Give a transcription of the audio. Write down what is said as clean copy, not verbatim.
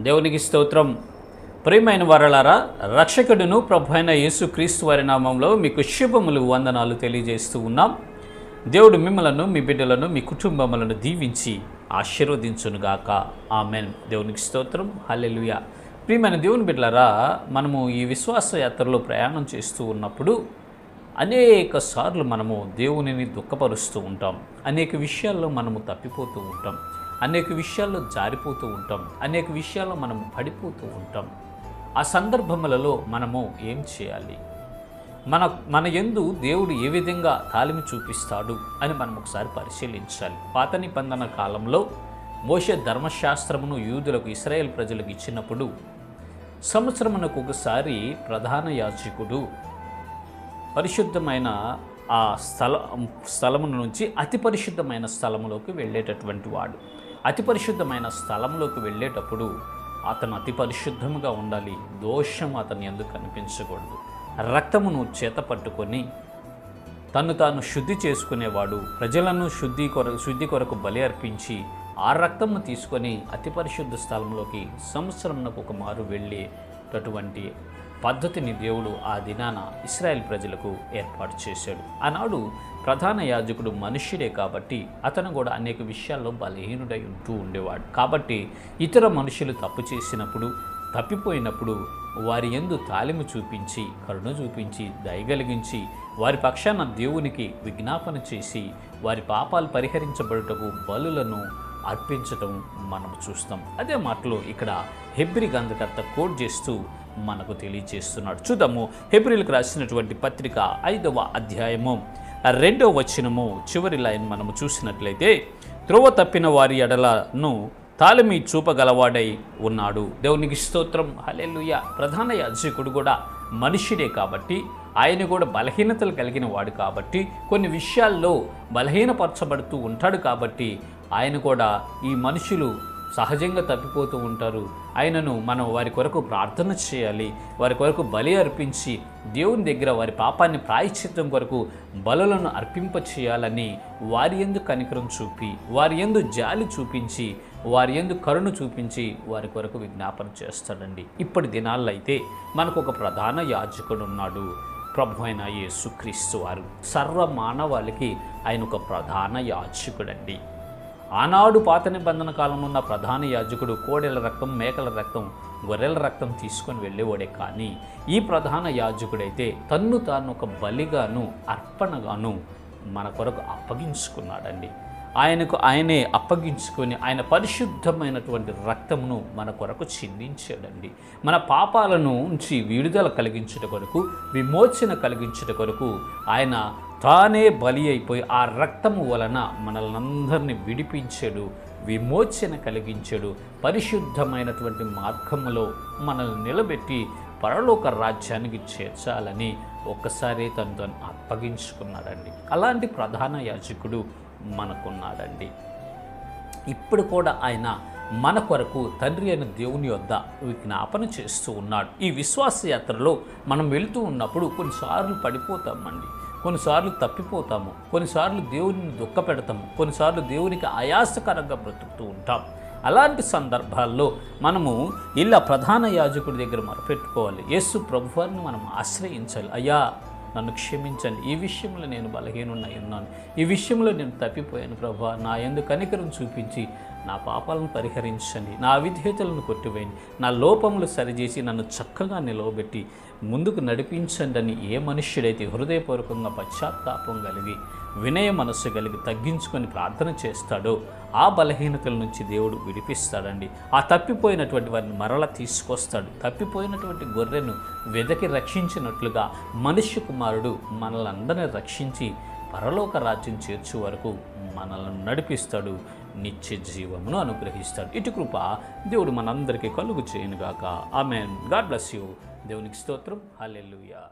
దేవునికి స్తోత్రం. ప్రియమైన వారలారా, రక్షకుడును ప్రభు అయిన యేసుక్రీస్తు వారి నామంలో మీకు శుభములు వందనాలు తెలియజేస్తూ ఉన్నాం. దేవుడు మిమ్మలను, మీ బిడ్డలను, మీ కుటుంబములను దీవించి ఆశీర్వదించునుగాక. ఆమెన్. దేవునికి స్తోత్రం. హల్లెలూయా. ప్రియమైన దేవుని బిడ్డలారా, మనము ఈ విశ్వాస యాత్రలో ప్రయాణం చేస్తూ ఉన్నప్పుడు అనేక సార్లు మనము దేవునిని దుఃఖపరుస్తూ ఉంటాం. అనేక విషయాల్లో మనము తప్పిపోతూ ఉంటాం. అనేక విషయాల్లో జారిపోతూ ఉంటాం. అనేక విషయాల్లో మనం పడిపోతూ ఉంటాం. ఆ సందర్భములలో మనము ఏం చేయాలి? మన యందు దేవుడు ఏ విధంగా తాలిమి చూపిస్తాడు అని మనం ఒకసారి పరిశీలించాలి. పాత నిబంధన కాలంలో మోషే ధర్మశాస్త్రమును యూదులకు, ఇశ్రాయేల్ ప్రజలకు ఇచ్చినప్పుడు సంవత్సరమునకు ఒకసారి ప్రధాన యాజకుడు పరిశుద్ధమైన ఆ స్థలము నుంచి అతి పరిశుద్ధమైన స్థలములోకి వెళ్ళేటటువంటి వాడు. అతి పరిశుద్ధమైన స్థలంలోకి వెళ్ళేటప్పుడు అతను అతి పరిశుద్ధముగా ఉండాలి. దోషం అతను ఎందుకు కనిపించకూడదు. రక్తమును చేత పట్టుకొని తను తాను శుద్ధి చేసుకునేవాడు. ప్రజలను శుద్ధి కొరకు బలి అర్పించి ఆ రక్తమును తీసుకొని అతి పరిశుద్ధ స్థలంలోకి సంవత్సరంకు ఒక మారు వెళ్ళేటటువంటి పద్ధతిని దేవుడు ఆ దినాన ఇశ్రాయేల్ ప్రజలకు ఏర్పాటు చేశాడు. ఆనాడు ప్రధాన యాజకుడు మనుష్యుడే కాబట్టి అతను కూడా అనేక విషయాల్లో బలహీనుడై ఉంటూ ఉండేవాడు. కాబట్టి ఇతర మనుషులు తప్పు చేసినప్పుడు, తప్పిపోయినప్పుడు వారి యందు తాలిము చూపించి, కరుణ చూపించి, దయగలిగించి వారి పక్షాన దేవునికి విజ్ఞాపన చేసి వారి పాపాలు పరిహరించబడుటకు బలులను అర్పించటం మనం చూస్తాం. అదే మాటలో ఇక్కడ హెబ్రీ గ్రంథకర్త కోట్ చేస్తూ మనకు తెలియజేస్తున్నాడు. చూద్దాము. హెబ్రీలకు రాసినటువంటి పత్రిక 5వ అధ్యాయము 2వ వచనము చివరి లైన్ మనము చూసినట్లయితే, త్రోవ తప్పిన వారి ఎడలను తాలిమి చూపగలవాడై ఉన్నాడు. దేవునికి స్తోత్రం. హల్లెలూయా. ప్రధాన యాజకుడు కూడా మనుష్యుడే కాబట్టి, ఆయన కూడా బలహీనతలు కలిగిన వాడు కాబట్టి, కొన్ని విషయాల్లో బలహీనపరచబడుతూ ఉంటాడు కాబట్టి ఆయన కూడా ఈ మనుషులు సహజంగా తప్పిపోతూ ఉంటారు. ఆయనను మనం వారి కొరకు ప్రార్థన చేయాలి. వారి కొరకు బలి అర్పించి దేవుని దగ్గర వారి పాపాన్ని ప్రాయశ్చిత్తం కొరకు బలులను అర్పింప చేయాలని వారి యందు కనికరం చూపి, వారి యందు జాలి చూపించి, వారి యందు కరుణ చూపించి వారి కొరకు విజ్ఞాపన చేస్తాడండి. ఇప్పటి దినాల్లో అయితే మనకు ఒక ప్రధాన యాజకుడు ఉన్నాడు, ప్రభు అయిన యేసుక్రీస్తు వారు. సర్వ మానవాళికి ఆయన ఒక ప్రధాన యాజకుడండి. ఆనాడు పాత నిబంధన కాలంలో ఉన్న ప్రధాన యాజకుడు కోడెల రక్తం, మేకల రక్తం, గొర్రెల రక్తం తీసుకొని వెళ్ళేవాడే. కానీ ఈ ప్రధాన యాజకుడైతే తన్ను తాను ఒక బలిగాను, అర్పణగాను మన కొరకు అప్పగించుకున్నాడండి. ఆయనే అప్పగించుకొని ఆయన పరిశుద్ధమైనటువంటి రక్తమును మన కొరకు చిందించాడండి. మన పాపాలను నుంచి విడుదల కలిగించుట కొరకు, విమోచన కలిగించుట కొరకు ఆయన తానే బలి అయిపోయి ఆ రక్తము వలన మనల్నందరినీ విడిపించాడు, విమోచన కలిగించాడు. పరిశుద్ధమైనటువంటి మార్గములో మనల్ని నిలబెట్టి పరలోక రాజ్యానికి చేర్చాలని ఒక్కసారి తను అప్పగించుకున్నాడండి. అలాంటి ప్రధాన యాజకుడు మనకున్నాడండి. ఇప్పుడు కూడా ఆయన మన కొరకు తండ్రి అయిన దేవుని వద్ద విజ్ఞాపన చేస్తూ ఉన్నాడు. ఈ విశ్వాస యాత్రలో మనం వెళుతూ ఉన్నప్పుడు కొన్నిసార్లు పడిపోతామండి, కొన్నిసార్లు తప్పిపోతాము, కొన్నిసార్లు దేవుని దుఃఖపెడతాము, కొన్నిసార్లు దేవునికి ఆయాసకరంగా బ్రతుకుతూ ఉంటాం. అలాంటి సందర్భాల్లో మనము ఇలా ప్రధాన యాజకుడి దగ్గర మొరపెట్టుకోవాలి. యేసు ప్రభువారిని మనం ఆశ్రయించాలి. అయ్యా, నన్ను క్షమించండి, ఈ విషయంలో నేను బలహీనున్నై ఉన్నాను, ఈ విషయంలో నేను తప్పిపోయాను ప్రభువా, నా యందు కనికరం చూపించి నా పాపాలను పరిహరించండి, నా అవిధేయతలను కొట్టివేయండి, నా లోపములు సరిచేసి నన్ను చక్కగా నిలవబెట్టి ముందుకు నడిపించండి అని ఏ మనుష్యుడైతే హృదయపూర్వకంగా పశ్చాత్తాపం కలిగి, వినయ మనస్సు కలిగి తగ్గించుకొని ప్రార్థన చేస్తాడో ఆ బలహీనతల నుంచి దేవుడు విడిపిస్తాడండి. ఆ తప్పిపోయినటువంటి వారిని మరల తీసుకొస్తాడు. తప్పిపోయినటువంటి గొర్రెను వెదకి రక్షించినట్లుగా మనుష్య కుమారుడు మనల్ని రక్షించి పరలోక రాజ్యం చేర్చు వరకు మనల్ని నడిపిస్తాడు, నిత్య జీవమును అనుగ్రహిస్తాడు. ఇటు కృప దేవుడు మనందరికీ కలుగు చేయనుగాక. ఆమెన్. God bless you. దేవునికి స్తోత్రం. హల్లెలూయా.